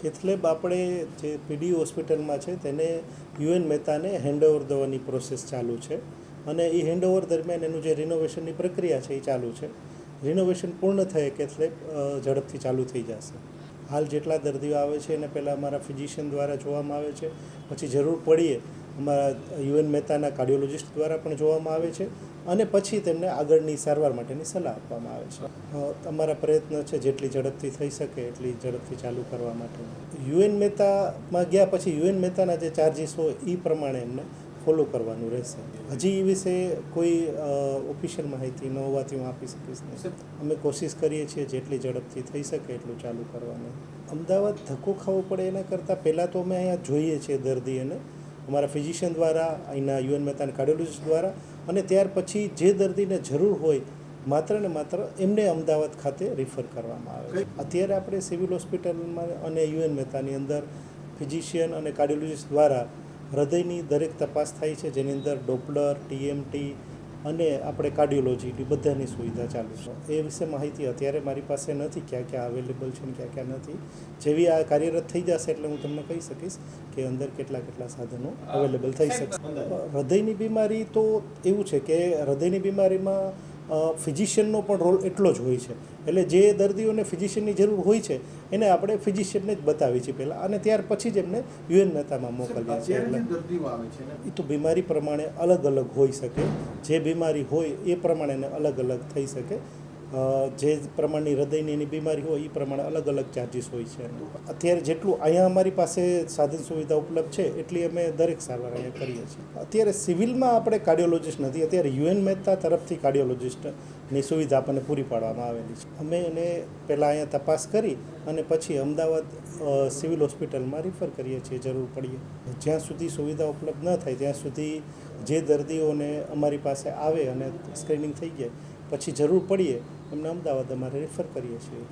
Cath lab આપણે જે પીડી હોસ્પિટલમાં છે તેને યુએન મહેતાને હેન્ડઓવર દેવાની પ્રોસેસ ચાલુ છે અને એ હેન્ડઓવર દરમિયાન એનું જે રિનોવેશનની પ્રક્રિયા છે એ ચાલુ છે. રિનોવેશન પૂર્ણ થયે કેથલેબ ઝડપથી ચાલુ થઈ જશે. હાલ જેટલા દર્દીઓ આવે છે એને પહેલાં અમારા ફિઝિશિયન દ્વારા જોવામાં આવે છે, પછી જરૂર પડીએ અમારા યુએન મહેતાના કાર્ડિયોલોજિસ્ટ દ્વારા પણ જોવામાં આવે છે અને પછી તેમને આગળની સારવાર માટેની સલાહ આપવામાં આવે છે. અમારા પ્રયત્ન છે જેટલી ઝડપથી થઈ શકે એટલી ઝડપથી ચાલુ કરવા માટે. યુએન મહેતામાં ગયા પછી યુએન મહેતાના જે ચાર્જિસ હોય એ પ્રમાણે એમને ફોલો કરવાનું રહેશે. હજી એ વિશે કોઈ ઓફિશિયલ માહિતી ન હોવાથી હું આપી શકીશ નહીં. અમે કોશિશ કરીએ છીએ જેટલી ઝડપથી થઈ શકે એટલું ચાલુ કરવાનું. અમદાવાદ ધક્કો ખાવો પડે એના કરતાં પહેલાં તો અમે અહીંયા જોઈએ છીએ દર્દીઓને અમારા ફિઝિશિયન દ્વારા, અહીંના યુએન મહેતાના કાર્ડિયોલોજિસ્ટ દ્વારા, અને ત્યાર પછી જે દર્દીને જરૂર હોય માત્ર ને માત્ર એમને અમદાવાદ ખાતે રિફર કરવામાં આવે છે. અત્યારે આપણે સિવિલ હોસ્પિટલમાં અને યુએન મહેતાની અંદર ફિઝિશિયન અને કાર્ડિયોલોજિસ્ટ દ્વારા હૃદયની દરેક તપાસ થાય છે, જેની અંદર ડોપલર, ટીએમટી અને આપણે કાર્ડિયોલોજી બધાની સુવિધા ચાલુ છે. એ વિશે માહિતી અત્યારે મારી પાસે નથી, ક્યાં ક્યાં અવેલેબલ છે ને ક્યાં ક્યાં નથી. જેવી આ કાર્યરત થઈ જશે એટલે હું તમને કહી શકીશ કે અંદર કેટલા કેટલા સાધનો અવેલેબલ થઈ શકશે. હૃદયની બીમારી તો એવું છે કે હૃદયની બીમારીમાં ફિઝિશિયનનો પણ રોલ એટલો જ હોય છે. એટલે જે દર્દીઓને ફિઝિશિયનની જરૂર હોય છે એને આપણે ફિઝિશિયનને જ બતાવીએ છીએ પહેલાં, અને ત્યાર પછી જ એમને યુએન મહેતામાં મોકલીએ છીએ. એટલે એ તો બીમારી પ્રમાણે અલગ અલગ હોઈ શકે. જે બીમારી હોય એ પ્રમાણે એને અલગ અલગ થઈ શકે. જે પ્રમાણની હૃદયની એની બીમારી હોય એ પ્રમાણે અલગ અલગ ચાર્જિસ હોય છે. અત્યારે જેટલું અહીંયા અમારી પાસે સાધન સુવિધા ઉપલબ્ધ છે એટલી અમે દરેક સારવાર અહીંયા કરીએ છીએ. અત્યારે સિવિલમાં આપણે કાર્ડિયોલોજિસ્ટ નથી, અત્યારે યુએન મહેતા તરફથી કાર્ડિયોલોજિસ્ટની સુવિધા આપણને પૂરી પાડવામાં આવેલી છે. અમે એને પહેલાં અહીંયા તપાસ કરી અને પછી અમદાવાદ સિવિલ હોસ્પિટલમાં રિફર કરીએ છીએ જરૂર પડીએ. જ્યાં સુધી સુવિધા ઉપલબ્ધ ન થાય ત્યાં સુધી જે દર્દીઓને અમારી પાસે આવે અને સ્ક્રીનિંગ થઈ જાય પછી જરૂર પડીએ એમને અમદાવાદ અમારે રિફર કરીએ છીએ.